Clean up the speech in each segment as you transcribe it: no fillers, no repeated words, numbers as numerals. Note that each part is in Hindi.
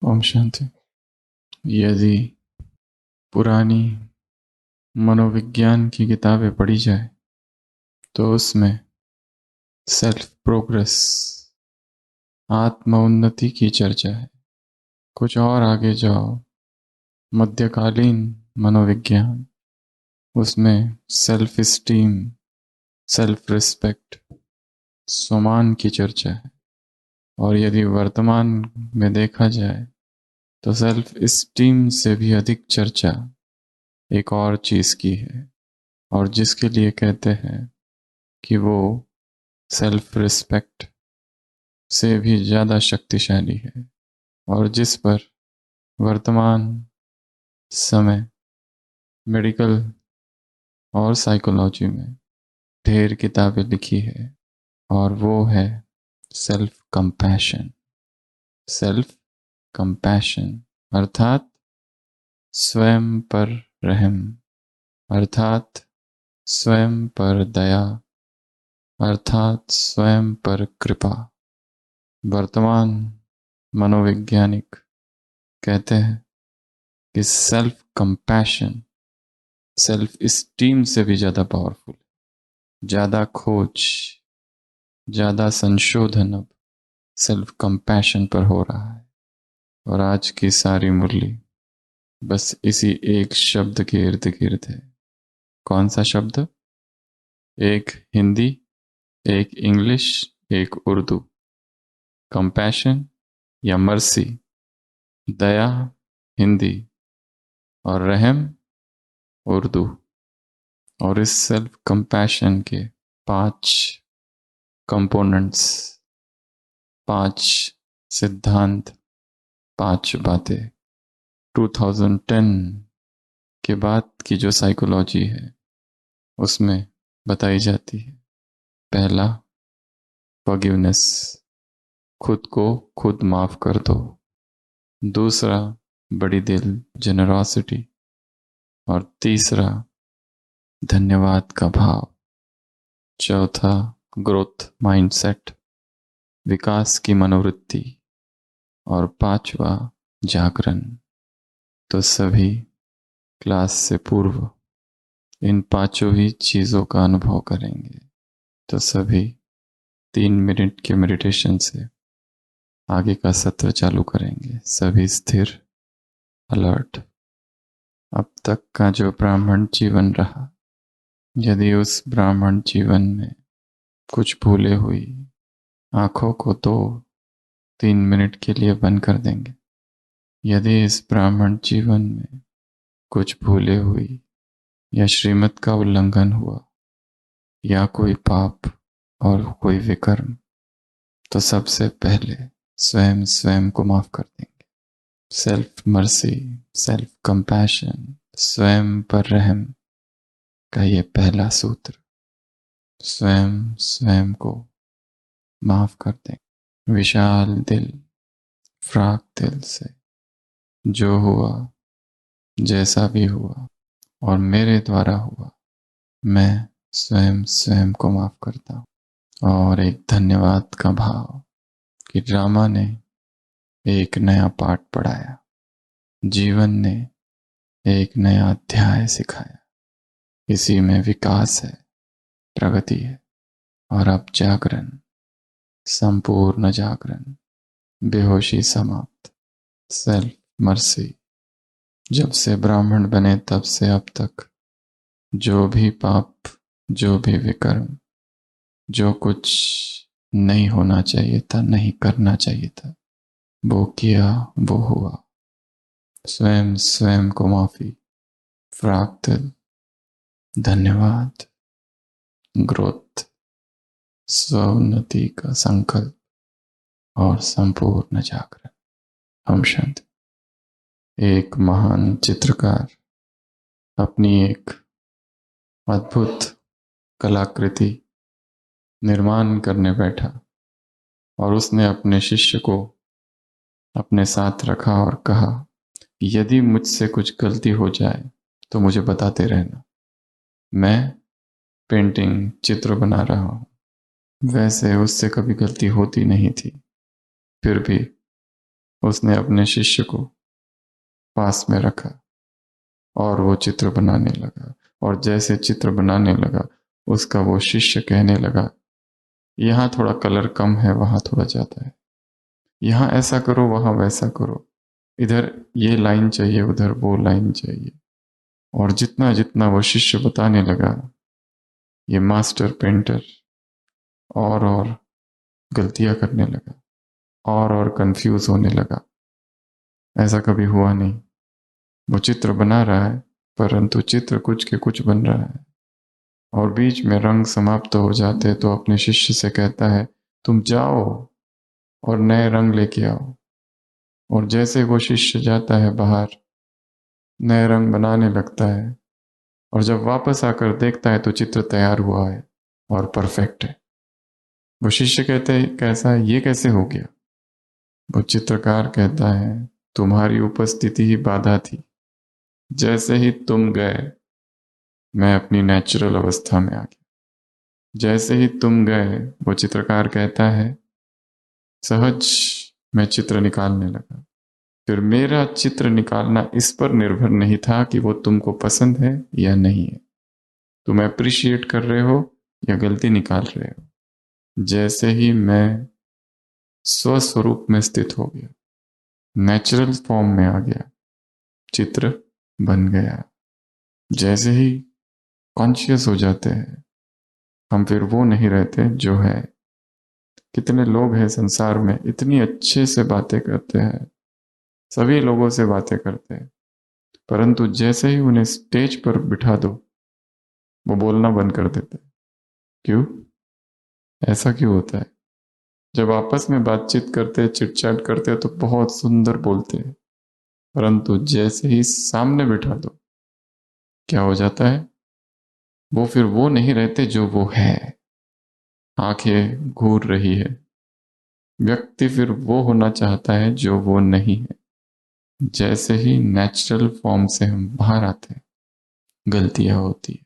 ओम शांति। यदि पुरानी मनोविज्ञान की किताबें पढ़ी जाए तो उसमें सेल्फ प्रोग्रेस, आत्म उन्नति की चर्चा है। कुछ और आगे जाओ, मध्यकालीन मनोविज्ञान, उसमें सेल्फ स्टीम, सेल्फ रिस्पेक्ट, स्वमान की चर्चा है। और यदि वर्तमान में देखा जाए तो सेल्फ स्टीम से भी अधिक चर्चा एक और चीज की है, और जिसके लिए कहते हैं कि वो सेल्फ रिस्पेक्ट से भी ज़्यादा शक्तिशाली है, और जिस पर वर्तमान समय मेडिकल और साइकोलॉजी में ढेर किताबें लिखी है, और वो है सेल्फ कंपैशन। सेल्फ कंपैशन अर्थात स्वयं पर रहम, अर्थात स्वयं पर दया, अर्थात स्वयं पर कृपा। वर्तमान मनोवैज्ञानिक कहते हैं कि सेल्फ कंपैशन सेल्फ स्टीम से भी ज़्यादा पावरफुल, ज़्यादा खोज, ज़्यादा संशोधन अब सेल्फ कंपैशन पर हो रहा है। और आज की सारी मुरली बस इसी एक शब्द के इर्द गिर्द है। कौन सा शब्द? एक हिंदी, एक इंग्लिश, एक उर्दू। कंपैशन या मर्सी, दया हिंदी और रहम उर्दू। और इस सेल्फ कंपैशन के 5 कंपोनेंट्स, 5 सिद्धांत, 5 बातें 2010 के बाद की जो साइकोलॉजी है उसमें बताई जाती है। पहला, फॉरगिवनेस, खुद को खुद माफ कर दो। दूसरा, बड़ी दिल, जेनरॉसिटी। और तीसरा, धन्यवाद का भाव। चौथा, ग्रोथ माइंडसेट, विकास की मनोवृत्ति। और 5वां, जागरण। तो सभी क्लास से पूर्व इन 5 ही चीज़ों का अनुभव करेंगे। तो सभी 3 मिनट के मेडिटेशन से आगे का सत्र चालू करेंगे। सभी स्थिर, अलर्ट। अब तक का जो ब्राह्मण जीवन रहा, यदि उस ब्राह्मण जीवन में कुछ भूले हुई, आंखों को 2-3 मिनट के लिए बंद कर देंगे। यदि इस ब्राह्मण जीवन में कुछ भूले हुई या श्रीमत का उल्लंघन हुआ या कोई पाप और कोई विकर्म, तो सबसे पहले स्वयं को माफ कर देंगे। सेल्फ मर्सी, सेल्फ कंपैशन, स्वयं पर रहम का ये पहला सूत्र। स्वयं को माफ कर देंगे। विशाल दिल, फ्राक दिल से जो हुआ, जैसा भी हुआ और मेरे द्वारा हुआ, मैं स्वयं को माफ करता हूँ। और एक धन्यवाद का भाव कि ड्रामा ने एक नया पाठ पढ़ाया, जीवन ने एक नया अध्याय सिखाया। इसी में विकास है, प्रगति है। और अब जागरण, संपूर्ण जागरण, बेहोशी समाप्त, सेल्फ मर्सी। जब से ब्राह्मण बने तब से अब तक जो भी पाप, जो भी विकर्म, जो कुछ नहीं होना चाहिए था, नहीं करना चाहिए था, वो किया, वो हुआ। स्वयं को माफी, फ्राक्तल, धन्यवाद, ग्रोथ, स्वोन्नति का संकल्प और संपूर्ण जागरण। हम शांति। एक महान चित्रकार अपनी एक अद्भुत कलाकृति निर्माण करने बैठा, और उसने अपने शिष्य को अपने साथ रखा और कहा, यदि मुझसे कुछ गलती हो जाए तो मुझे बताते रहना। मैं पेंटिंग, चित्र बना रहा हूँ। वैसे उससे कभी गलती होती नहीं थी, फिर भी उसने अपने शिष्य को पास में रखा और वो चित्र बनाने लगा। और जैसे चित्र बनाने लगा, उसका वो शिष्य कहने लगा, यहाँ थोड़ा कलर कम है, वहाँ थोड़ा ज़्यादा है, यहाँ ऐसा करो, वहाँ वैसा करो, इधर ये लाइन चाहिए, उधर वो लाइन चाहिए। और जितना जितना वो शिष्य बताने लगा, ये मास्टर पेंटर और गलतियां करने लगा और कंफ्यूज होने लगा। ऐसा कभी हुआ नहीं। वो चित्र बना रहा है, परंतु चित्र कुछ के कुछ बन रहा है, और बीच में रंग समाप्त हो जाते तो अपने शिष्य से कहता है, तुम जाओ और नए रंग लेके आओ। और जैसे वो शिष्य जाता है बाहर, नए रंग बनाने लगता है, और जब वापस आकर देखता है तो चित्र तैयार हुआ है और परफेक्ट है। वो शिष्य कहते हैं, कैसा, ये कैसे हो गया? वो चित्रकार कहता है, तुम्हारी उपस्थिति ही बाधा थी। जैसे ही तुम गए, मैं अपनी नेचुरल अवस्था में आ गया। जैसे ही तुम गए, वो चित्रकार कहता है, सहज मैं चित्र निकालने लगा। फिर मेरा चित्र निकालना इस पर निर्भर नहीं था कि वो तुमको पसंद है या नहीं है, तुम अप्रिशिएट कर रहे हो या गलती निकाल रहे हो। जैसे ही मैं स्वस्वरूप में स्थित हो गया, नेचुरल फॉर्म में आ गया, चित्र बन गया। जैसे ही कॉन्शियस हो जाते हैं हम, फिर वो नहीं रहते जो है। कितने लोग हैं संसार में, इतनी अच्छे से बातें करते हैं, सभी लोगों से बातें करते हैं, परंतु जैसे ही उन्हें स्टेज पर बिठा दो, वो बोलना बंद कर देते हैं। क्यों? ऐसा क्यों होता है? जब आपस में बातचीत करते हैं, चिटचैट करते हैं, तो बहुत सुंदर बोलते हैं, परंतु जैसे ही सामने बिठा दो, क्या हो जाता है? वो फिर वो नहीं रहते जो वो है। आंखें घूर रही है, व्यक्ति फिर वो होना चाहता है जो वो नहीं है। जैसे ही नेचुरल फॉर्म से हम बाहर आते हैं, गलतियां होती है।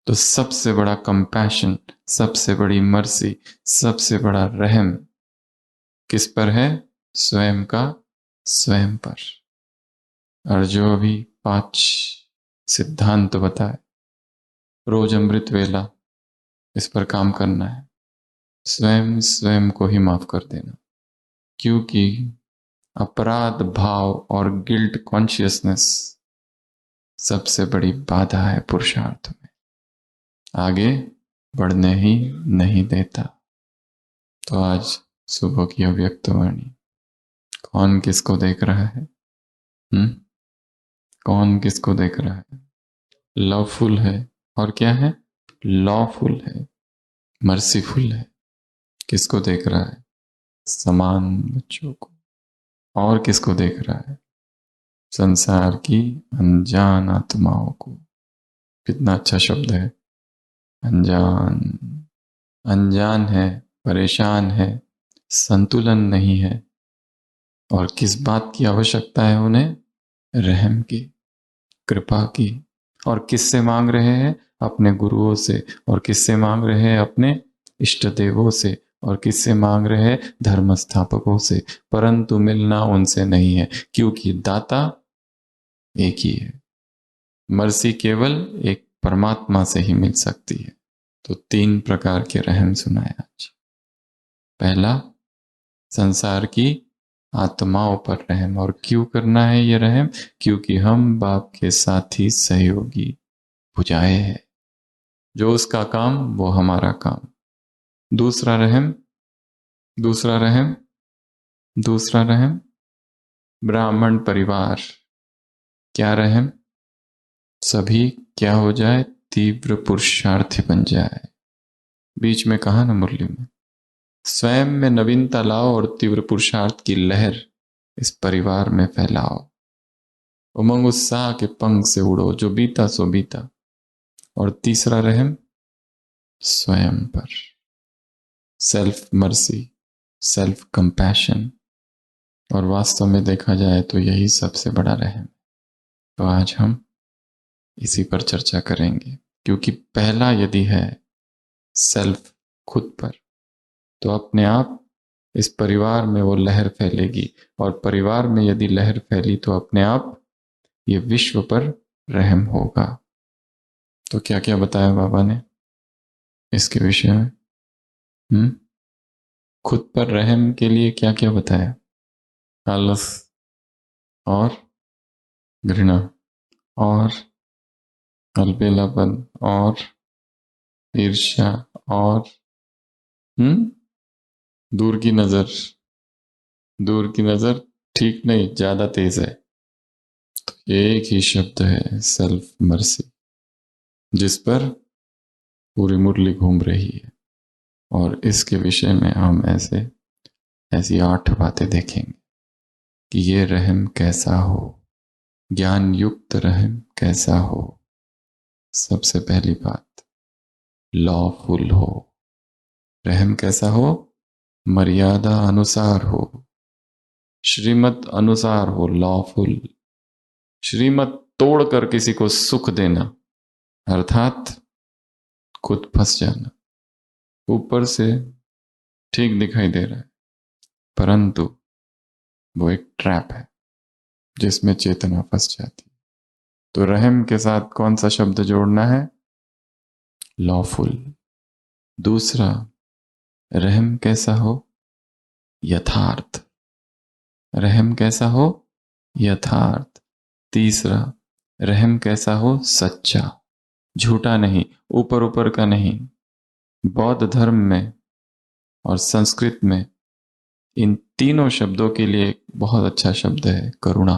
तो सबसे बड़ा कंपैशन, सबसे बड़ी मर्सी, सबसे बड़ा रहम किस पर है? स्वयं का, स्वयं पर। और जो अभी 5 सिद्धांत बताए, रोज अमृत वेला, इस पर काम करना है। स्वयं स्वयं को ही माफ कर देना, क्योंकि अपराध भाव और गिल्ट कॉन्शियसनेस सबसे बड़ी बाधा है पुरुषार्थ में, आगे बढ़ने ही नहीं देता। तो आज सुबह की अव्यक्त वाणी, कौन किसको देख रहा है? कौन किसको देख रहा है? लवफुल है, और क्या है? लॉफुल है, मर्सीफुल है। किसको देख रहा है? समान बच्चों को। और किसको देख रहा है? संसार की अनजान आत्माओं को। कितना अच्छा शब्द है, अनजान। अनजान है, परेशान है, संतुलन नहीं है, और किस बात की आवश्यकता है उन्हें? रहम की, कृपा की। और किससे मांग रहे हैं? अपने गुरुओं से। और किससे मांग रहे हैं? अपने इष्ट देवों से। और किससे मांग रहे हैं? धर्म स्थापकों से। परंतु मिलना उनसे नहीं है, क्योंकि दाता एक ही है। मर्सी केवल एक परमात्मा से ही मिल सकती है। तो 3 प्रकार के रहम सुनाए आज। पहला, संसार की आत्माओं पर रहम। और क्यों करना है ये रहम? क्योंकि हम बाप के साथी सहयोगी भुजाए हैं, जो उसका काम वो हमारा काम। दूसरा रहम, दूसरा रहम, दूसरा रहम, ब्राह्मण परिवार। क्या रहम? सभी क्या हो जाए? तीव्र पुरुषार्थी बन जाए। बीच में कहा ना मुरली में, स्वयं में नवीनता लाओ और तीव्र पुरुषार्थ की लहर इस परिवार में फैलाओ। उमंग उत्साह के पंख से उड़ो, जो बीता सो बीता। और तीसरा रहम, स्वयं पर, सेल्फ मर्सी, सेल्फ कंपैशन। और वास्तव में देखा जाए तो यही सबसे बड़ा रहम। तो आज हम इसी पर चर्चा करेंगे, क्योंकि पहला यदि है सेल्फ, खुद पर, तो अपने आप इस परिवार में वो लहर फैलेगी, और परिवार में यदि लहर फैली तो अपने आप ये विश्व पर रहम होगा। तो क्या क्या बताया बाबा ने इसके विषय में? खुद पर रहम के लिए क्या क्या बताया? आलस और घृणा और अलबेलापन और ईर्ष्या और दूर की नजर। दूर की नजर ठीक नहीं, ज्यादा तेज है। तो एक ही शब्द है, सेल्फ मर्सी, जिस पर पूरी मुरली घूम रही है। और इसके विषय में हम ऐसी 8 बातें देखेंगे कि ये रहम कैसा हो, ज्ञान युक्त रहम कैसा हो। सबसे पहली बात, लॉफुल हो। रहम कैसा हो? मर्यादा अनुसार हो, श्रीमत अनुसार हो, लॉफुल। श्रीमत तोड़कर किसी को सुख देना, अर्थात खुद फंस जाना। ऊपर से ठीक दिखाई दे रहा है, परंतु वो एक ट्रैप है जिसमें चेतना फंस जाती है। तो रहम के साथ कौन सा शब्द जोड़ना है? लॉफुल। दूसरा, रहम कैसा हो? यथार्थ। रहम कैसा हो? यथार्थ। तीसरा, रहम कैसा हो? सच्चा, झूठा नहीं, ऊपर ऊपर का नहीं। बौद्ध धर्म में और संस्कृत में इन तीनों शब्दों के लिए एक बहुत अच्छा शब्द है, करुणा।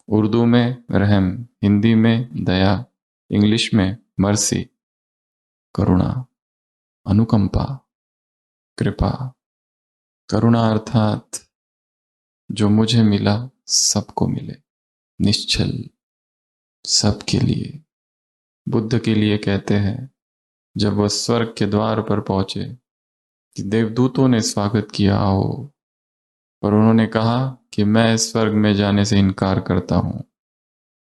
उर्दू में रहम, हिंदी में दया, इंग्लिश में मर्सी। करुणा, अनुकंपा, कृपा। करुणा अर्थात जो मुझे मिला सबको मिले, निश्चल, सबके लिए। बुद्ध के लिए कहते हैं, जब वह स्वर्ग के द्वार पर पहुंचे कि देवदूतों ने स्वागत किया, आओ, पर उन्होंने कहा कि मैं स्वर्ग में जाने से इनकार करता हूं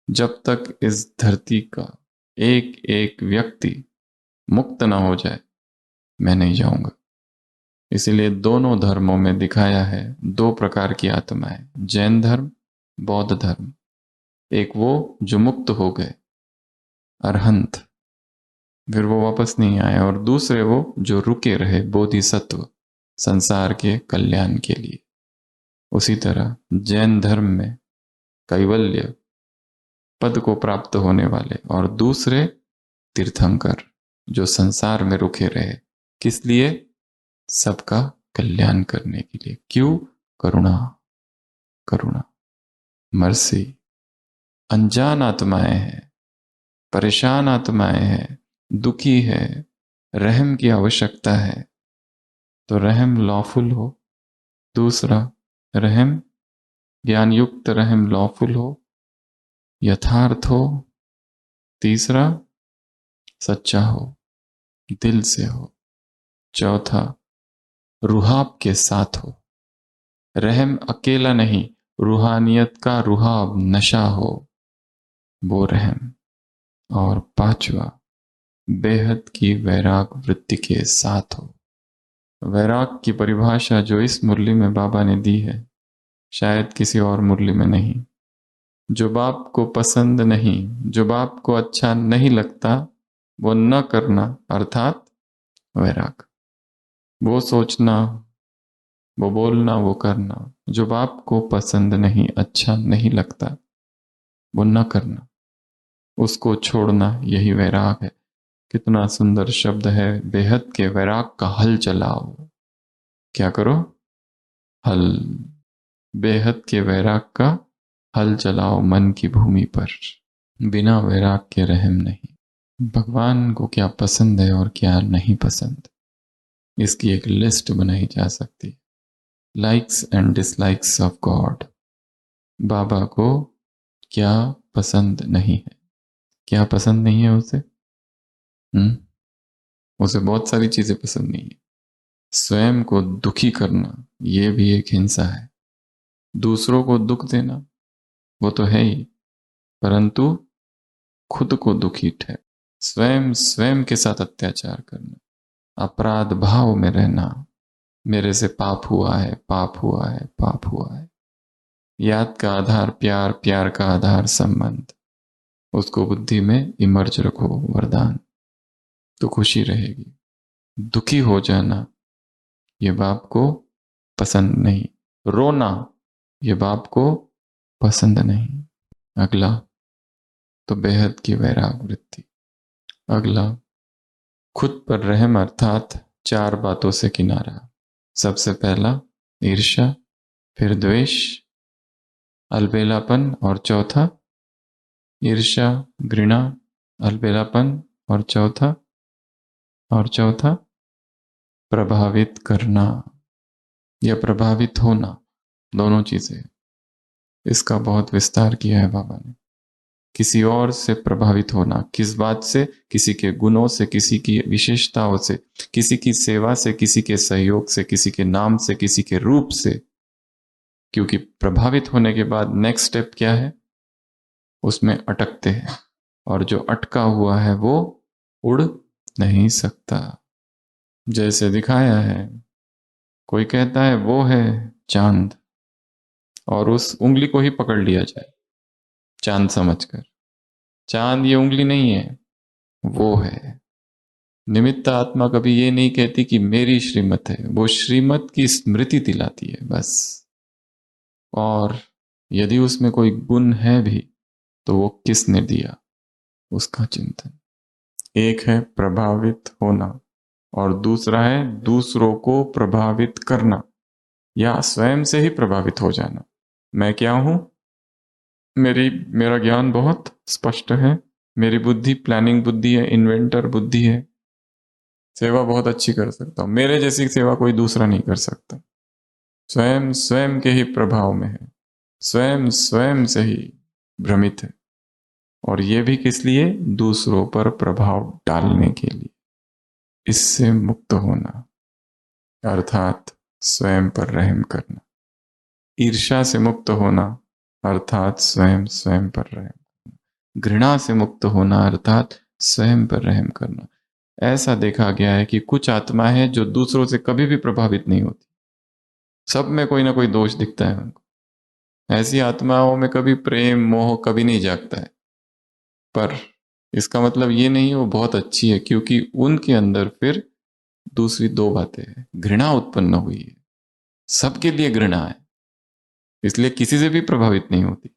जब तक इस धरती का एक एक व्यक्ति मुक्त ना हो जाए, मैं नहीं जाऊंगा। इसीलिए दोनों धर्मों में दिखाया है 2 प्रकार की आत्माएं, जैन धर्म, बौद्ध धर्म। एक वो जो मुक्त हो गए, अरहंत, फिर वो वापस नहीं आए, और दूसरे वो जो रुके रहे, बोधिसत्व, संसार के कल्याण के लिए। उसी तरह जैन धर्म में कैवल्य पद को प्राप्त होने वाले, और दूसरे तीर्थंकर जो संसार में रुके रहे, किस लिए? सबका कल्याण करने के लिए। क्यों? करुणा। करुणा, मर्सी। अनजान आत्माएं हैं, परेशान आत्माएं हैं, दुखी है, रहम की आवश्यकता है, तो रहम लॉफुल हो। दूसरा, रहम ज्ञान युक्त रहम लॉफुल हो, यथार्थ हो। तीसरा, सच्चा हो, दिल से हो। चौथा, रुहाब के साथ हो। रहम अकेला नहीं, रूहानियत का रुहाब, नशा हो, वो रहम। और पांचवा, बेहद की वैराग वृत्ति के साथ हो। वैराग की परिभाषा जो इस मुरली में बाबा ने दी है, शायद किसी और मुरली में नहीं। जो बाप को पसंद नहीं, जो बाप को अच्छा नहीं लगता, वो न करना, अर्थात वैराग। वो सोचना, वो बोलना, वो करना जो बाप को पसंद नहीं, अच्छा नहीं लगता, वो न करना, उसको छोड़ना, यही वैराग है। कितना सुंदर शब्द है, बेहद के वैराग का हल चलाओ। क्या करो? हल। बेहद के वैराग का हल चलाओ मन की भूमि पर। बिना वैराग के रहम नहीं। भगवान को क्या पसंद है और क्या नहीं पसंद, इसकी एक लिस्ट बनाई जा सकती है। Likes and dislikes of god. बाबा को क्या पसंद नहीं है? क्या पसंद नहीं है उसे? उसे बहुत सारी चीजें पसंद नहीं है। स्वयं को दुखी करना, यह भी एक हिंसा है। दूसरों को दुख देना, वो तो है ही, परंतु खुद को दुखी ठहर, स्वयं स्वयं के साथ अत्याचार करना, अपराध भाव में रहना, मेरे से पाप हुआ है, पाप हुआ है, पाप हुआ है। याद का आधार प्यार, प्यार का आधार संबंध। उसको बुद्धि में इमर्ज रखो, वरदान, तो खुशी रहेगी। दुखी हो जाना ये बाप को पसंद नहीं, रोना ये बाप को पसंद नहीं। अगला तो बेहद की वैराग वृत्ति। अगला खुद पर रहम अर्थात चार बातों से किनारा। सबसे पहला ईर्ष्या, फिर द्वेष, अलबेलापन, और चौथा ईर्ष्या, घृणा, अलबेलापन, और चौथा प्रभावित करना या प्रभावित होना, दोनों चीजें। इसका बहुत विस्तार किया है बाबा ने। किसी और से प्रभावित होना, किस बात से? किसी के गुणों से, किसी की विशेषताओं से, किसी की सेवा से, किसी के सहयोग से, किसी के नाम से, किसी के रूप से। क्योंकि प्रभावित होने के बाद नेक्स्ट स्टेप क्या है? उसमें अटकते हैं, और जो अटका हुआ है वो उड़ नहीं सकता। जैसे दिखाया है, कोई कहता है वो है चांद, और उस उंगली को ही पकड़ लिया जाए चांद समझकर। चांद ये उंगली नहीं है, वो है। निमित्त आत्मा कभी ये नहीं कहती कि मेरी श्रीमत है, वो श्रीमत की स्मृति दिलाती है बस। और यदि उसमें कोई गुण है भी तो वो किसने दिया, उसका चिंतन। एक है प्रभावित होना, और दूसरा है दूसरों को प्रभावित करना, या स्वयं से ही प्रभावित हो जाना। मैं क्या हूं? मेरा ज्ञान बहुत स्पष्ट है, मेरी बुद्धि प्लानिंग बुद्धि है, इन्वेंटर बुद्धि है, सेवा बहुत अच्छी कर सकता हूं, मेरे जैसी सेवा कोई दूसरा नहीं कर सकता। स्वयं स्वयं के ही प्रभाव में है, स्वयं स्वयं से ही भ्रमित है। और ये भी किस लिए? दूसरों पर प्रभाव डालने के लिए। इससे मुक्त होना अर्थात स्वयं पर रहम करना। ईर्ष्या से मुक्त होना अर्थात स्वयं स्वयं पर रहम। घृणा से मुक्त होना अर्थात स्वयं पर रहम करना। ऐसा देखा गया है कि कुछ आत्मा है जो दूसरों से कभी भी प्रभावित नहीं होती, सब में कोई ना कोई दोष दिखता है उनको। ऐसी आत्माओं में कभी प्रेम मोह कभी नहीं जागता है। पर इसका मतलब ये नहीं वो बहुत अच्छी है, क्योंकि उनके अंदर फिर दूसरी दो बातें हैं। घृणा उत्पन्न हुई है, सबके लिए घृणा है, इसलिए किसी से भी प्रभावित नहीं होती।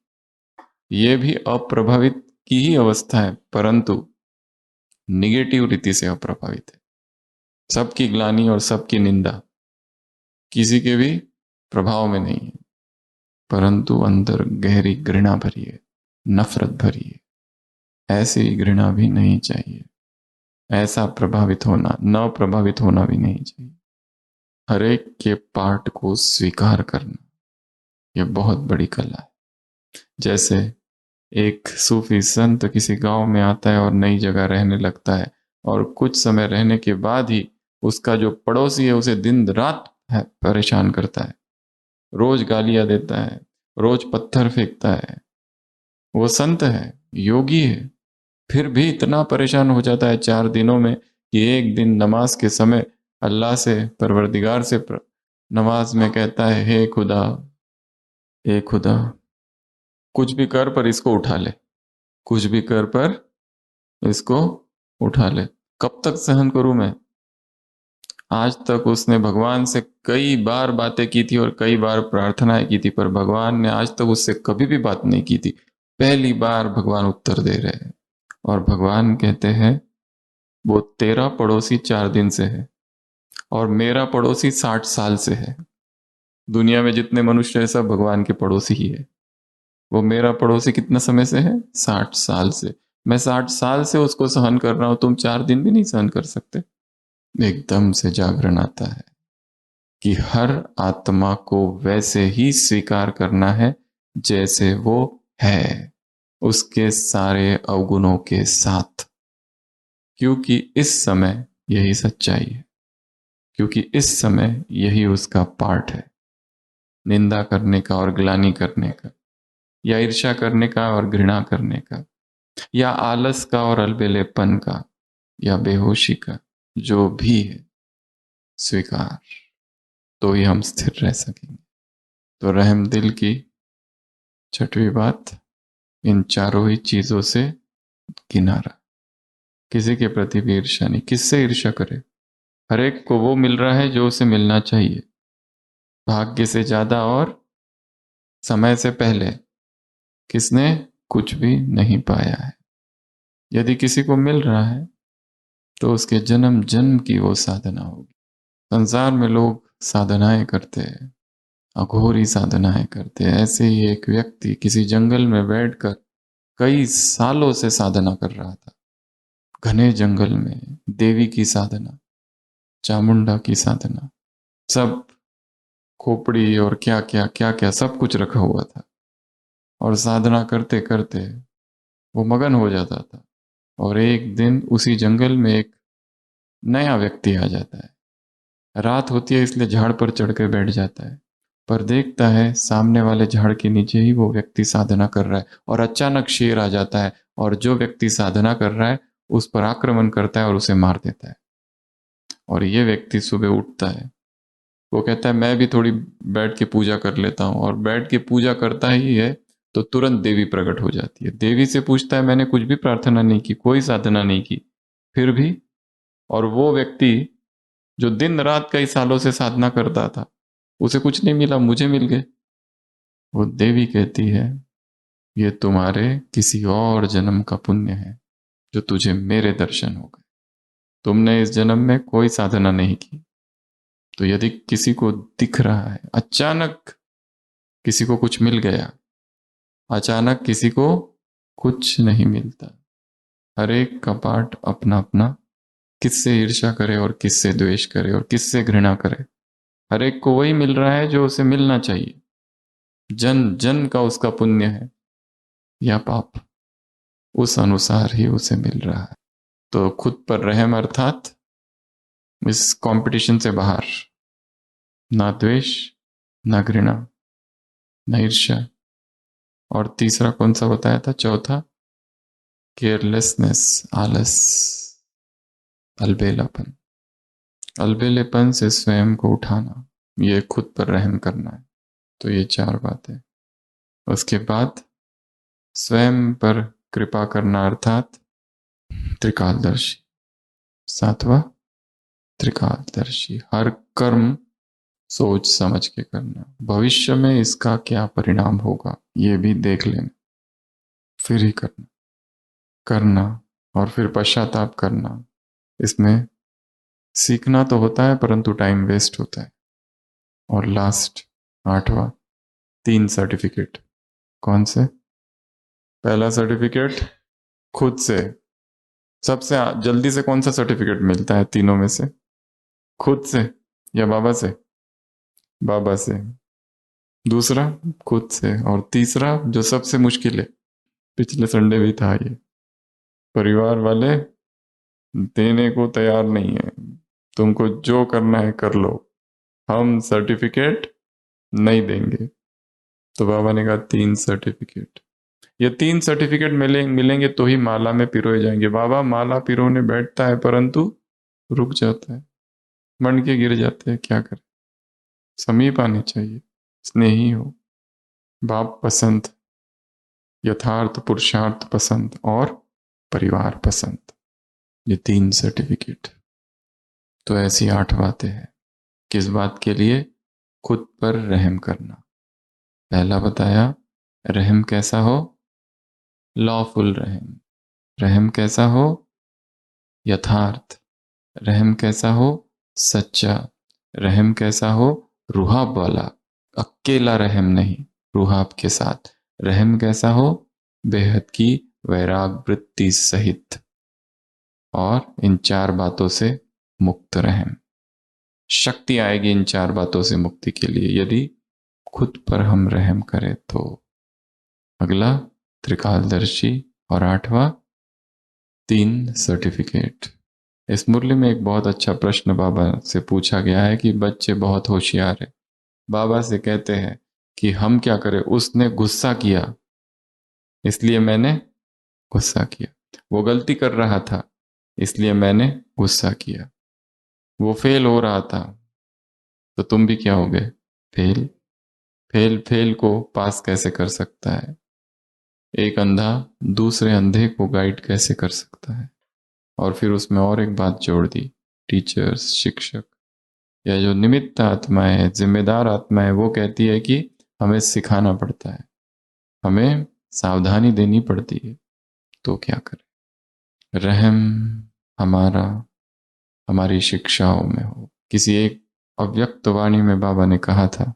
ये भी अप्रभावित की ही अवस्था है, परंतु निगेटिव रीति से अप्रभावित है। सबकी ग्लानि और सबकी निंदा, किसी के भी प्रभाव में नहीं है, परंतु अंदर गहरी घृणा भरी है, नफरत भरी है। ऐसी घृणा भी नहीं चाहिए। ऐसा प्रभावित होना, न प्रभावित होना भी नहीं चाहिए। हर एक के पार्ट को स्वीकार करना, यह बहुत बड़ी कला है। जैसे एक सूफी संत किसी गांव में आता है और नई जगह रहने लगता है, और कुछ समय रहने के बाद ही उसका जो पड़ोसी है उसे दिन रात परेशान करता है, रोज गालियां देता है, रोज पत्थर फेंकता है। वो संत है, योगी है, फिर भी इतना परेशान हो जाता है 4 दिनों में कि एक दिन नमाज के समय अल्लाह से, परवरदिगार से नमाज में कहता है, हे खुदा, हे खुदा, कुछ भी कर पर इसको उठा ले, कुछ भी कर पर इसको उठा ले। कब तक सहन करूं मैं? आज तक उसने भगवान से कई बार बातें की थी और कई बार प्रार्थनाएं की थी, पर भगवान ने आज तक उससे कभी भी बात नहीं की थी। पहली बार भगवान उत्तर दे रहे हैं, और भगवान कहते हैं, वो तेरा पड़ोसी 4 दिन से है और मेरा पड़ोसी 60 साल से है। दुनिया में जितने मनुष्य है सब भगवान के पड़ोसी ही है। वो मेरा पड़ोसी कितना समय से है? 60 साल से। मैं 60 साल से उसको सहन कर रहा हूं, तुम 4 दिन भी नहीं सहन कर सकते? एकदम से जागरण आता है कि हर आत्मा को वैसे ही स्वीकार करना है जैसे वो है, उसके सारे अवगुणों के साथ। क्योंकि इस समय यही सच्चाई है, क्योंकि इस समय यही उसका पार्ट है। निंदा करने का और ग्लानि करने का, या ईर्ष्या करने का और घृणा करने का, या आलस का और अलबेलेपन का, या बेहोशी का, जो भी है स्वीकार। तो ही हम स्थिर रह सकेंगे। तो रहम दिल की छठवीं बात, इन चारों ही चीजों से किनारा। किसी के प्रति भी ईर्ष्या नहीं। किससे ईर्ष्या करे? हर एक को वो मिल रहा है जो उसे मिलना चाहिए, भाग्य से ज्यादा और समय से पहले। किसने कुछ भी नहीं पाया है। यदि किसी को मिल रहा है तो उसके जन्म जन्म की वो साधना होगी। संसार में लोग साधनाएं करते हैं, अघोरी साधनाएं करते हैं। ऐसे ही एक व्यक्ति किसी जंगल में बैठकर कई सालों से साधना कर रहा था। घने जंगल में देवी की साधना, चामुंडा की साधना, सब खोपड़ी और क्या क्या क्या क्या सब कुछ रखा हुआ था। और साधना करते करते वो मगन हो जाता था। और एक दिन उसी जंगल में एक नया व्यक्ति आ जाता है। रात होती है इसलिए झाड़ पर चढ़कर बैठ जाता है, पर देखता है सामने वाले झाड़ के नीचे ही वो व्यक्ति साधना कर रहा है। और अचानक शेर आ जाता है और जो व्यक्ति साधना कर रहा है उस पर आक्रमण करता है और उसे मार देता है। और ये व्यक्ति सुबह उठता है, वो कहता है मैं भी थोड़ी बैठ के पूजा कर लेता हूँ। और बैठ के पूजा करता ही है तो तुरंत देवी प्रकट हो जाती है। देवी से पूछता है मैंने कुछ भी प्रार्थना नहीं की, कोई साधना नहीं की, फिर भी? और वो व्यक्ति जो दिन रात कई सालों से साधना करता था, उसे कुछ नहीं मिला, मुझे मिल गए। वो देवी कहती है ये तुम्हारे किसी और जन्म का पुण्य है जो तुझे मेरे दर्शन हो गए। तुमने इस जन्म में कोई साधना नहीं की। तो यदि किसी को दिख रहा है, अचानक किसी को कुछ मिल गया, अचानक किसी को कुछ नहीं मिलता, हर एक का पाठ अपना अपना। किससे ईर्ष्या करे और किससे द्वेष करे और किससे घृणा करे? हर एक को वही मिल रहा है जो उसे मिलना चाहिए। जन जन का उसका पुण्य है या पाप, उस अनुसार ही उसे मिल रहा है। तो खुद पर रहम, अर्थात इस कंपटीशन से बाहर, ना द्वेष, ना घृणा, ना ईर्ष्या। और तीसरा कौन सा बताया था? चौथा, केयरलेसनेस, आलस, अलबेलापन। अलबेलेपन से स्वयं को उठाना, ये खुद पर रहम करना है। तो ये चार बातें। उसके बाद स्वयं पर कृपा करना, अर्थात त्रिकालदर्शी। सातवां, त्रिकालदर्शी। हर कर्म सोच समझ के करना, भविष्य में इसका क्या परिणाम होगा ये भी देख लेना, फिर ही करना। करना और फिर पश्चाताप करना, इसमें सीखना तो होता है परंतु टाइम वेस्ट होता है। और लास्ट, आठवां, 3 सर्टिफिकेट। कौन से? पहला सर्टिफिकेट खुद से। सबसे जल्दी से कौन सा सर्टिफिकेट मिलता है तीनों में से? खुद से या बाबा से? बाबा से। दूसरा खुद से। और तीसरा जो सबसे मुश्किल है, पिछले संडे भी था ये, परिवार वाले देने को तैयार नहीं है। तुमको जो करना है कर लो, हम सर्टिफिकेट नहीं देंगे। तो बाबा ने कहा 3 सर्टिफिकेट। ये 3 सर्टिफिकेट मिलेंगे तो ही माला में पिरोए जाएंगे। बाबा माला पिरोने बैठता है परंतु रुक जाता है, मन के गिर जाते हैं। क्या करे? समीप आनी चाहिए, स्नेही हो, बाप पसंद, यथार्थ पुरुषार्थ पसंद और परिवार पसंद। ये 3 सर्टिफिकेट। तो ऐसी 8 बातें हैं। किस बात के लिए? खुद पर रहम करना। पहला बताया, रहम कैसा हो? लॉफुल रहम। रहम कैसा हो? यथार्थ। रहम कैसा हो? सच्चा। रहम कैसा हो? रुहाब वाला, अकेला रहम नहीं, रुहाब के साथ। रहम कैसा हो? बेहद की वैराग वृत्ति सहित। और इन 4 बातों से मुक्त रहम। शक्ति आएगी इन 4 बातों से मुक्ति के लिए यदि खुद पर हम रहम करें तो। अगला, त्रिकालदर्शी। और आठवां, 3 सर्टिफिकेट। इस मुरली में एक बहुत अच्छा प्रश्न बाबा से पूछा गया है कि बच्चे बहुत होशियार है। बाबा से कहते हैं कि हम क्या करें? उसने गुस्सा किया इसलिए मैंने गुस्सा किया, वो गलती कर रहा था इसलिए मैंने गुस्सा किया, वो फेल हो रहा था तो तुम भी क्या हो गए? फेल। फेल फेल को पास कैसे कर सकता है? एक अंधा दूसरे अंधे को गाइड कैसे कर सकता है? और फिर उसमें और एक बात जोड़ दी, टीचर्स, शिक्षक या जो निमित्त आत्मा है, जिम्मेदार आत्मा है, वो कहती है कि हमें सिखाना पड़ता है, हमें सावधानी देनी पड़ती है। तो क्या करें? रहम हमारा हमारी शिक्षाओं में हो। किसी एक अव्यक्त वाणी में बाबा ने कहा था,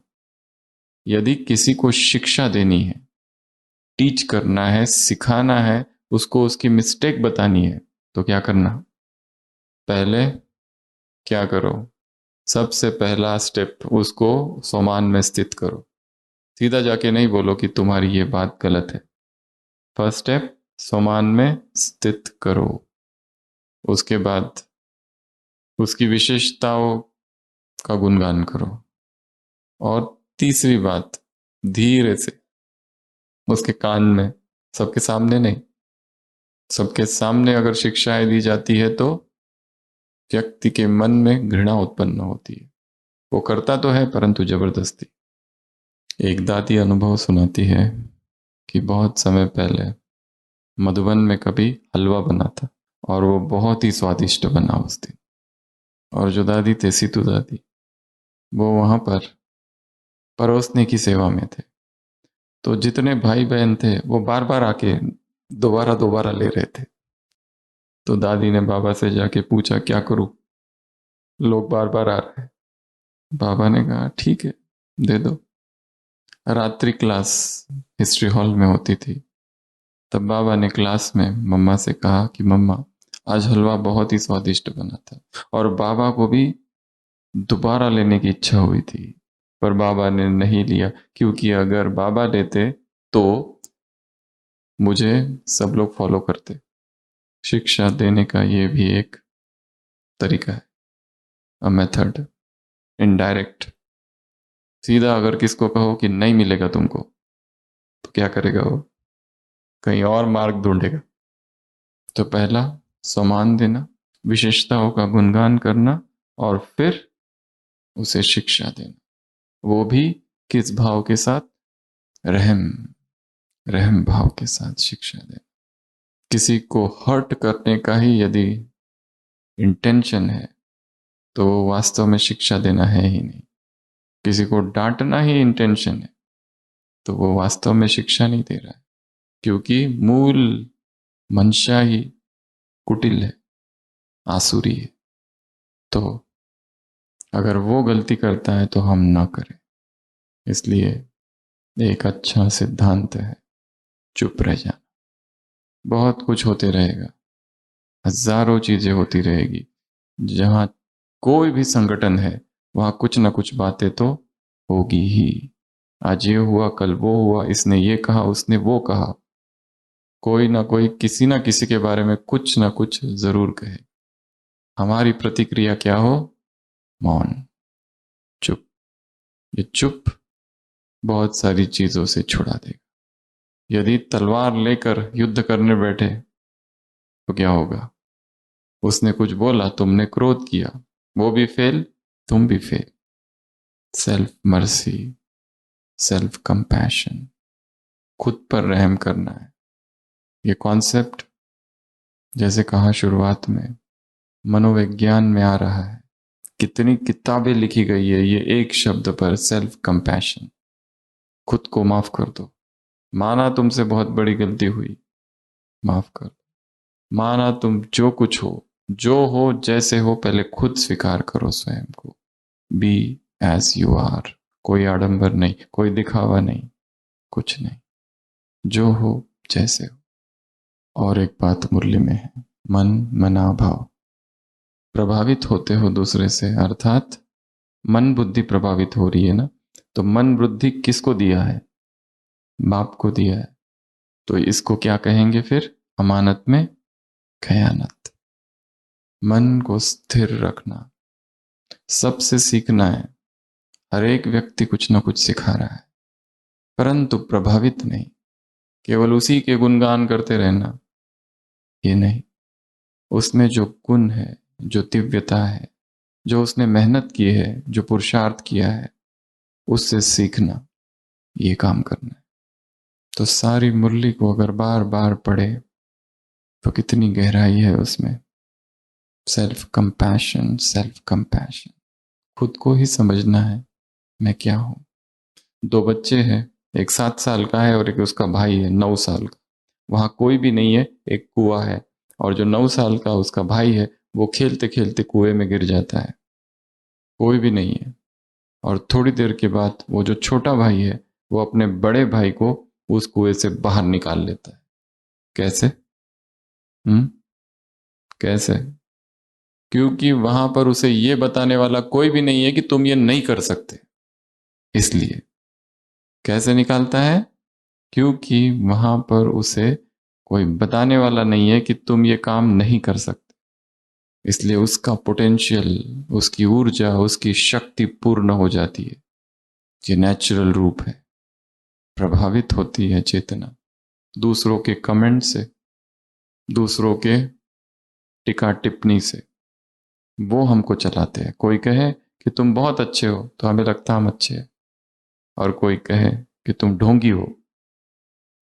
यदि किसी को शिक्षा देनी है, टीच करना है, सिखाना है, उसको उसकी मिस्टेक बतानी है, तो क्या करना? पहले क्या करो? सबसे पहला स्टेप, उसको सोमान में स्थित करो। सीधा जाके नहीं बोलो कि तुम्हारी ये बात गलत है। फर्स्ट स्टेप, सोमान में स्थित करो। उसके बाद उसकी विशेषताओं का गुणगान करो। और तीसरी बात, धीरे से उसके कान में, सबके सामने नहीं, सबके सामने अगर शिक्षाएं दी जाती है तो व्यक्ति के मन में घृणा उत्पन्न होती है। वो करता तो है परंतु जबरदस्ती। एक दादी अनुभव सुनाती है कि बहुत समय पहले मधुबन में कभी हलवा बना था और वो बहुत ही स्वादिष्ट बना उस दिन। और जो दादी थे, सीतू दादी, वो वहां पर परोसने की सेवा में थे। तो जितने भाई बहन थे वो बार बार आके दोबारा दोबारा ले रहे थे। तो दादी ने बाबा से जाके पूछा, क्या करूं, लोग बार बार आ रहे हैं। बाबा ने कहा ठीक है, दे दो। रात्रि क्लास हिस्ट्री हॉल में होती थी। तब बाबा ने क्लास में मम्मा से कहा कि मम्मा, आज हलवा बहुत ही स्वादिष्ट बना था। और बाबा को भी दोबारा लेने की इच्छा हुई थी, पर बाबा ने नहीं लिया, क्योंकि अगर बाबा लेते तो मुझे सब लोग फॉलो करते। शिक्षा देने का ये भी एक तरीका है, अ मेथड, इनडायरेक्ट। सीधा अगर किसको कहो कि नहीं मिलेगा तुमको, तो क्या करेगा वो? कहीं और मार्ग ढूंढेगा। तो पहला, सम्मान देना, विशेषताओं का गुणगान करना, और फिर उसे शिक्षा देना। वो भी किस भाव के साथ? रहम, रहम भाव के साथ शिक्षा देना। किसी को हर्ट करने का ही यदि इंटेंशन है तो वास्तव में शिक्षा देना है ही नहीं। किसी को डांटना ही इंटेंशन है तो वो वास्तव में शिक्षा नहीं दे रहा है, क्योंकि मूल मंशा ही कुटिल है, आसुरी है। तो अगर वो गलती करता है तो हम ना करें। इसलिए एक अच्छा सिद्धांत है, चुप रह जाना। बहुत कुछ होते रहेगा, हजारों चीजें होती रहेगी। जहां कोई भी संगठन है वहां कुछ ना कुछ बातें तो होगी ही। आज ये हुआ, कल वो हुआ, इसने ये कहा, उसने वो कहा। कोई ना कोई किसी ना किसी के बारे में कुछ ना कुछ जरूर कहे। हमारी प्रतिक्रिया क्या हो? मौन, चुप। ये चुप बहुत सारी चीजों से छुड़ा देगा। यदि तलवार लेकर युद्ध करने बैठे तो क्या होगा? उसने कुछ बोला, तुमने क्रोध किया, वो भी फेल, तुम भी fail. Self mercy, self compassion, खुद पर रहम करना है। ये कॉन्सेप्ट, जैसे कहा शुरुआत में, मनोविज्ञान में आ रहा है। कितनी किताबें लिखी गई है ये एक शब्द पर, सेल्फ कंपैशन। खुद को माफ कर दो। माना तुमसे बहुत बड़ी गलती हुई, माफ कर दो। माना तुम जो कुछ हो, जो हो, जैसे हो, पहले खुद स्वीकार करो स्वयं को। Be as you are. कोई आडंबर नहीं, कोई दिखावा नहीं, कुछ नहीं, जो हो जैसे हो। और एक बात मुरली में है, मन मना भाव। प्रभावित होते हो दूसरे से, अर्थात मन बुद्धि प्रभावित हो रही है ना, तो मन बुद्धि किसको दिया है? बाप को दिया है। तो इसको क्या कहेंगे फिर? अमानत में खयानत। मन को स्थिर रखना, सबसे सीखना है। हर एक व्यक्ति कुछ ना कुछ सिखा रहा है, परंतु प्रभावित नहीं। केवल उसी के गुणगान करते रहना, ये नहीं। उसमें जो गुण है, जो दिव्यता है, जो उसने मेहनत की है, जो पुरुषार्थ किया है, उससे सीखना, ये काम करना है। तो सारी मुरली को अगर बार बार पढ़े तो कितनी गहराई है उसमें। सेल्फ कंपैशन, सेल्फ कंपैशन, खुद को ही समझना है मैं क्या हूं। दो बच्चे हैं, एक 7 साल का है और एक उसका भाई है 9 साल का। वहां कोई भी नहीं है, एक कुआं है, और जो 9 साल का उसका भाई है वो खेलते खेलते कुएं में गिर जाता है, कोई भी नहीं है। और थोड़ी देर के बाद वो जो छोटा भाई है वो अपने बड़े भाई को उस कुएं से बाहर निकाल लेता है। कैसे? हम्म? कैसे? क्योंकि वहां पर उसे ये बताने वाला कोई भी नहीं है कि तुम ये नहीं कर सकते, इसलिए। कैसे निकालता है? क्योंकि वहां पर उसे कोई बताने वाला नहीं है कि तुम ये काम नहीं कर सकते, इसलिए उसका पोटेंशियल, उसकी ऊर्जा, उसकी शक्ति पूर्ण हो जाती है। ये नेचुरल रूप है। प्रभावित होती है चेतना दूसरों के कमेंट से, दूसरों के टिक्का टिप्पणी से। वो हमको चलाते हैं। कोई कहे कि तुम बहुत अच्छे हो तो हमें लगता हम अच्छे हैं, और कोई कहे कि तुम ढोंगी हो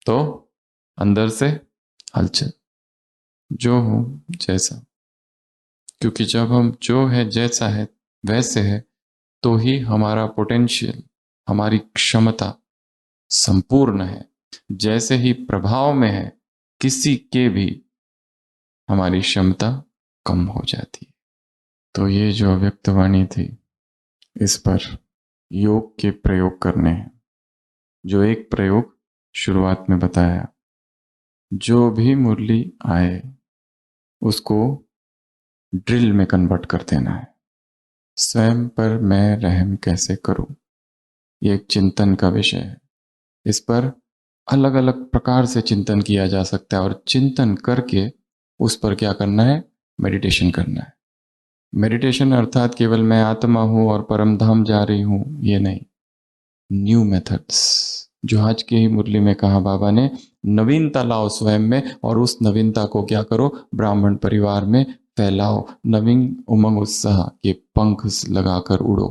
तो अंदर से हलचल। जो हूं जैसा, क्योंकि जब हम जो है जैसा है वैसे है, तो ही हमारा पोटेंशियल, हमारी क्षमता संपूर्ण है। जैसे ही प्रभाव में है किसी के भी, हमारी क्षमता कम हो जाती है। तो ये जो अव्यक्त वाणी थी, इस पर योग के प्रयोग करने हैं। जो एक प्रयोग शुरुआत में बताया, जो भी मुरली आए उसको ड्रिल में कन्वर्ट कर देना है। स्वयं पर मैं रहम कैसे करूं, ये एक चिंतन का विषय है। इस पर अलग अलग प्रकार से चिंतन किया जा सकता है, और चिंतन करके उस पर क्या करना है? मेडिटेशन करना है। मेडिटेशन अर्थात केवल मैं आत्मा हूं और परम धाम जा रही हूं, ये नहीं। न्यू मेथड्स, जो आज की ही मुरली में कहा बाबा ने, नवीनता लाओ स्वयं में, और उस नवीनता को क्या करो? ब्राह्मण परिवार में फैलाओ। नवीन उमंग उत्साह के पंख लगाकर उड़ो।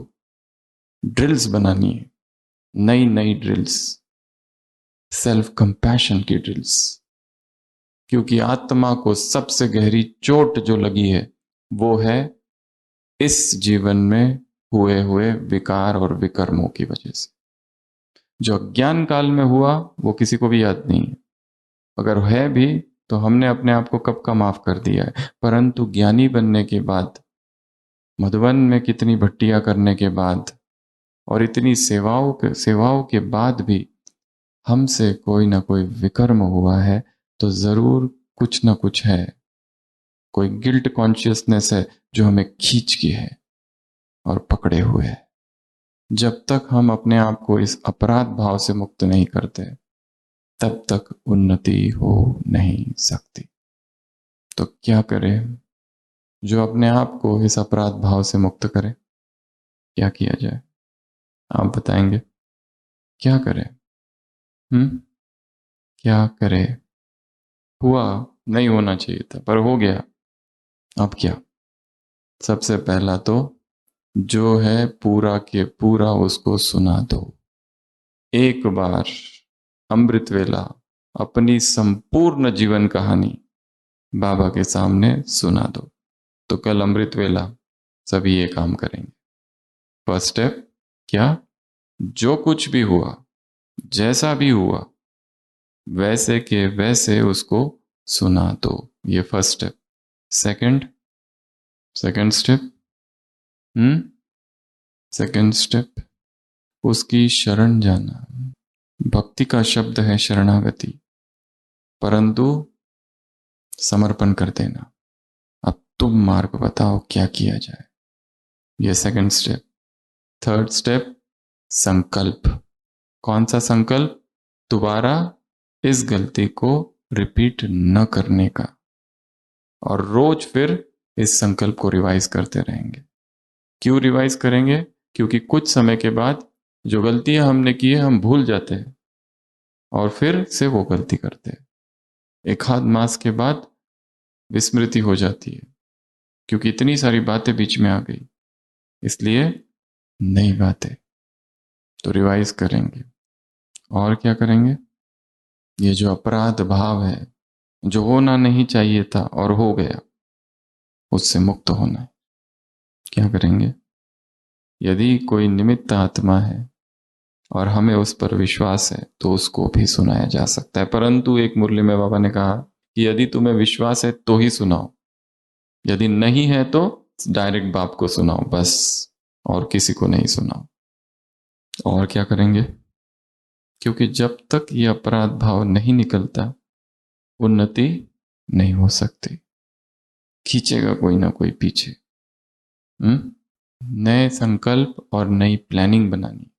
ड्रिल्स बनानी है, नई नई ड्रिल्स, सेल्फ कंपैशन की ड्रिल्स। क्योंकि आत्मा को सबसे गहरी चोट जो लगी है वो है इस जीवन में हुए हुए विकार और विकर्मों की वजह से। जो अज्ञान काल में हुआ वो किसी को भी याद नहीं है, अगर है भी तो हमने अपने आप को कब का माफ कर दिया है। परंतु ज्ञानी बनने के बाद, मधुबन में कितनी भट्टियां करने के बाद, और इतनी सेवाओं के बाद भी हमसे कोई ना कोई विकर्म हुआ है, तो जरूर कुछ ना कुछ है। कोई गिल्ट कॉन्शियसनेस है जो हमें खींच की है और पकड़े हुए है। जब तक हम अपने आप को इस अपराध भाव से मुक्त नहीं करते, तब तक उन्नति हो नहीं सकती। तो क्या करें? जो अपने आप को इस अपराध भाव से मुक्त करे, क्या किया जाए? आप बताएंगे क्या करें? क्या करें? हुआ, नहीं होना चाहिए था पर हो गया, अब क्या? सबसे पहला तो जो है पूरा के पूरा उसको सुना दो। एक बार अमृत वेला अपनी संपूर्ण जीवन कहानी बाबा के सामने सुना दो। तो कल अमृत वेला सभी ये काम करेंगे। फर्स्ट स्टेप क्या? जो कुछ भी हुआ, जैसा भी हुआ, वैसे के वैसे उसको सुना दो। ये first step. Second, second step, second step, उसकी शरण जाना। भक्ति का शब्द है शरणागति, परंतु समर्पण कर देना। अब तुम मार्ग बताओ क्या किया जाए। ये सेकंड स्टेप। थर्ड स्टेप, संकल्प। कौन सा संकल्प? दोबारा इस गलती को रिपीट न करने का। और रोज फिर इस संकल्प को रिवाइज करते रहेंगे। क्यों रिवाइज करेंगे? क्योंकि कुछ समय के बाद जो गलतियां हमने की है हम भूल जाते हैं, और फिर से वो गलती करते हैं। एक आध मास के बाद विस्मृति हो जाती है, क्योंकि इतनी सारी बातें बीच में आ गई। इसलिए नई बातें तो रिवाइज करेंगे। और क्या करेंगे? ये जो अपराध भाव है, जो होना नहीं चाहिए था और हो गया, उससे मुक्त होना है। क्या करेंगे? यदि कोई निमित्त आत्मा है और हमें उस पर विश्वास है तो उसको भी सुनाया जा सकता है, परंतु एक मुरली में बाबा ने कहा कि यदि तुम्हें विश्वास है तो ही सुनाओ, यदि नहीं है तो डायरेक्ट बाप को सुनाओ बस, और किसी को नहीं सुनाओ। और क्या करेंगे? क्योंकि जब तक ये अपराध भाव नहीं निकलता, उन्नति नहीं हो सकती, खींचेगा कोई ना कोई पीछे। नए संकल्प और नई प्लानिंग बनानी,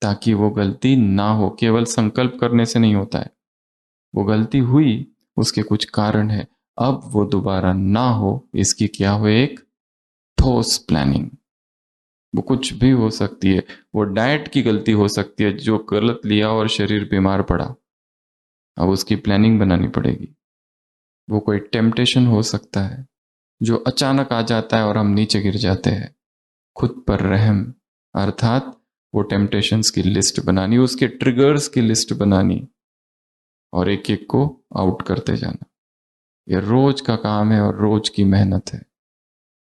ताकि वो गलती ना हो। केवल संकल्प करने से नहीं होता है, वो गलती हुई, उसके कुछ कारण है, अब वो दोबारा ना हो, इसकी क्या हो? एक ठोस प्लानिंग। वो कुछ भी हो सकती है, वो डाइट की गलती हो सकती है, जो गलत लिया और शरीर बीमार पड़ा, अब उसकी प्लानिंग बनानी पड़ेगी। वो कोई टेम्पटेशन हो सकता है जो अचानक आ जाता है और हम नीचे गिर जाते हैं, खुद पर रहम, अर्थात वो टेम्पटेशंस की लिस्ट बनानी, उसके ट्रिगर्स की लिस्ट बनानी, और एक एक को आउट करते जाना। ये रोज का काम है और रोज की मेहनत है,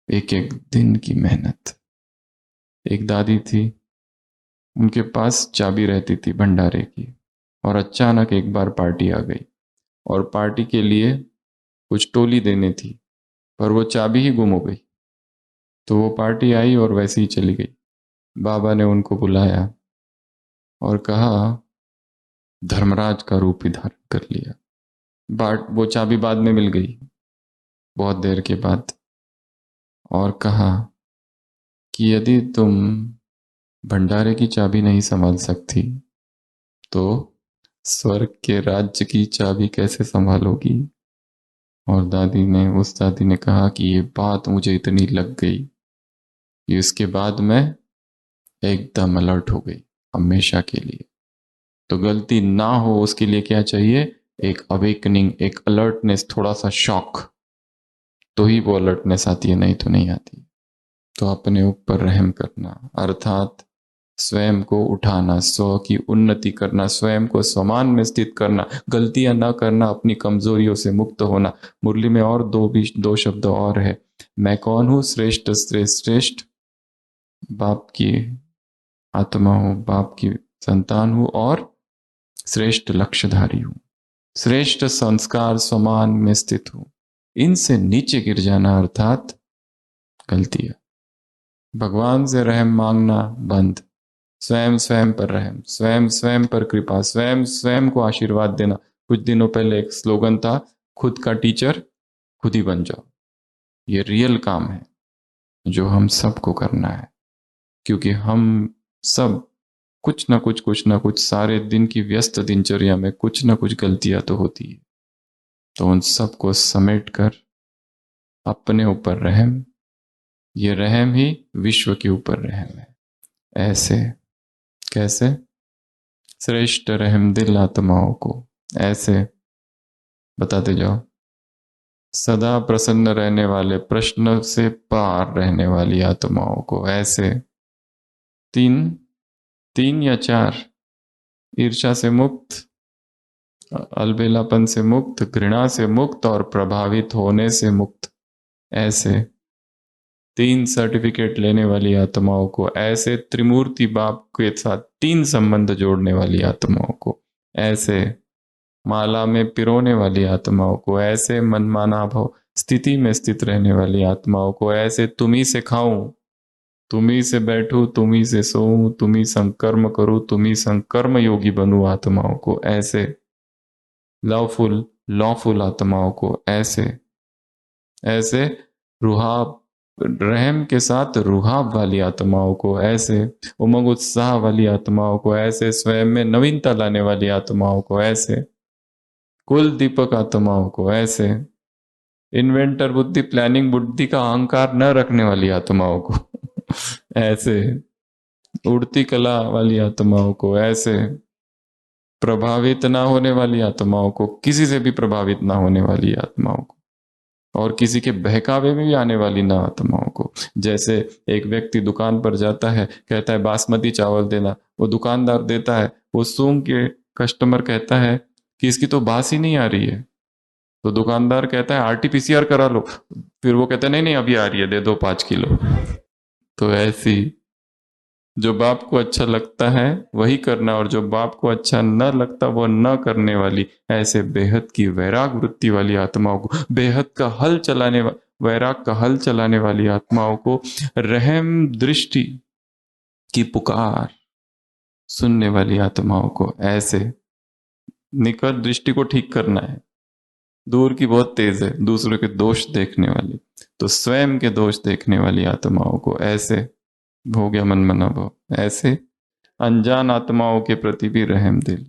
एक एक दिन की मेहनत। एक दादी थी, उनके पास चाबी रहती थी भंडारे की, और अचानक एक बार पार्टी आ गई और पार्टी के लिए कुछ टोली देनी थी, पर वो चाबी ही गुम हो गई। तो वो पार्टी आई और वैसे ही चली गई। बाबा ने उनको बुलाया और कहा, धर्मराज का रूप ही धारण कर लिया। बाट वो चाबी बाद में मिल गई, बहुत देर के बाद, और कहा कि यदि तुम भंडारे की चाबी नहीं संभाल सकती तो स्वर्ग के राज्य की चाबी कैसे संभालोगी? और उस दादी ने कहा कि ये बात मुझे इतनी लग गई कि इसके बाद मैं एकदम अलर्ट हो गई, हमेशा के लिए। तो गलती ना हो उसके लिए क्या चाहिए? एक अवेकनिंग, एक अलर्टनेस, थोड़ा सा शॉक, तो ही वो अलर्टनेस आती है, नहीं तो नहीं आती। तो अपने ऊपर रहम करना, अर्थात स्वयं को उठाना, स्व की उन्नति करना, स्वयं को समान में स्थित करना, गलतियां ना करना, अपनी कमजोरियों से मुक्त होना। मुरली में और दो शब्द और है, मैं कौन हूं? श्रेष्ठ श्रेष्ठ श्रेष्ठ बाप की आत्मा हूं, बाप की संतान हूं, और श्रेष्ठ लक्ष्यधारी हूं, श्रेष्ठ संस्कार समान में स्थित हूं। इनसे नीचे गिर जाना अर्थात गलतियां। भगवान से रहम मांगना बंद, स्वयं स्वयं पर रहम, स्वयं स्वयं पर कृपा, स्वयं स्वयं को आशीर्वाद देना। कुछ दिनों पहले एक स्लोगन था, खुद का टीचर खुद ही बन जाओ। ये रियल काम है जो हम सबको करना है, क्योंकि हम सब कुछ ना कुछ सारे दिन की व्यस्त दिनचर्या में कुछ ना कुछ गलतियां तो होती है। तो उन सबको समेट कर अपने ऊपर रहम, ये रहम ही विश्व के ऊपर रहम है। ऐसे कैसे? श्रेष्ठ रहम दिल आत्माओं को, ऐसे बताते जाओ। सदा प्रसन्न रहने वाले, प्रश्न से पार रहने वाली आत्माओं को, ऐसे। तीन, तीन या चार, ईर्षा से मुक्त, अलबेलापन से मुक्त, घृणा से मुक्त और प्रभावित होने से मुक्त, ऐसे तीन सर्टिफिकेट लेने वाली आत्माओं को, ऐसे त्रिमूर्ति बाप के साथ तीन संबंध जोड़ने वाली आत्माओं को, ऐसे माला में पिरोने वाली आत्माओं को, ऐसे मनमाना भाव स्थिति में स्थित रहने वाली आत्माओं को, ऐसे तुम्ही से खाऊं, तुम्ही से बैठूं, तुम्ही से सोऊं, तुम्ही संकर्म करूं, तुम्ही संकर्म योगी बनूं आत्माओं को, ऐसे लवफुल लॉफुल आत्माओं को, ऐसे ऐसे रुहाब रहम के साथ रुहाब वाली आत्माओं को, ऐसे उमंग उत्साह वाली आत्माओं को, ऐसे स्वयं में नवीनता लाने वाली आत्माओं को, ऐसे कुल दीपक आत्माओं को, ऐसे इन्वेंटर बुद्धि, प्लानिंग बुद्धि का अहंकार न रखने वाली आत्माओं को ऐसे उड़ती कला वाली आत्माओं को, ऐसे प्रभावित ना होने वाली आत्माओं को, किसी से भी प्रभावित ना होने वाली आत्माओं को, और किसी के बहकावे में भी आने वाली ना आत्माओं को। जैसे एक व्यक्ति दुकान पर जाता है, कहता है बासमती चावल देना, वो दुकानदार देता है, वो सूंघ के कस्टमर कहता है कि इसकी तो बास ही नहीं आ रही है, तो दुकानदार कहता है आरटीपीसीआर करा लो, फिर वो कहता है नहीं नहीं अभी आ रही है, दे दो 5 किलो। तो ऐसी, जो बाप को अच्छा लगता है वही करना, और जो बाप को अच्छा न लगता वो न करने वाली, ऐसे बेहद की वैराग वृत्ति वाली आत्माओं को, बेहद का हल चलाने वैराग का हल चलाने वाली आत्माओं को, रहम दृष्टि की पुकार सुनने वाली आत्माओं को, ऐसे निकट दृष्टि को ठीक करना है, दूर की बहुत तेज है, दूसरों के दोष देखने वाली, तो स्वयं के दोष देखने वाली आत्माओं को ऐसे, हो गया मन मना भाव, ऐसे अनजान आत्माओं के प्रति भी रहम दिल,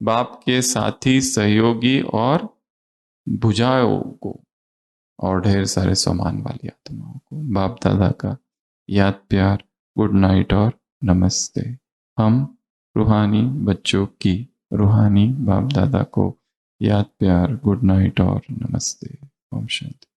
बाप के साथी सहयोगी और भुजाओं को, और ढेर सारे सम्मान वाली आत्माओं को बाप दादा का याद प्यार, गुड नाइट और नमस्ते। हम रूहानी बच्चों की रूहानी बाप दादा को याद प्यार, गुड नाइट और नमस्ते। ओम शांति।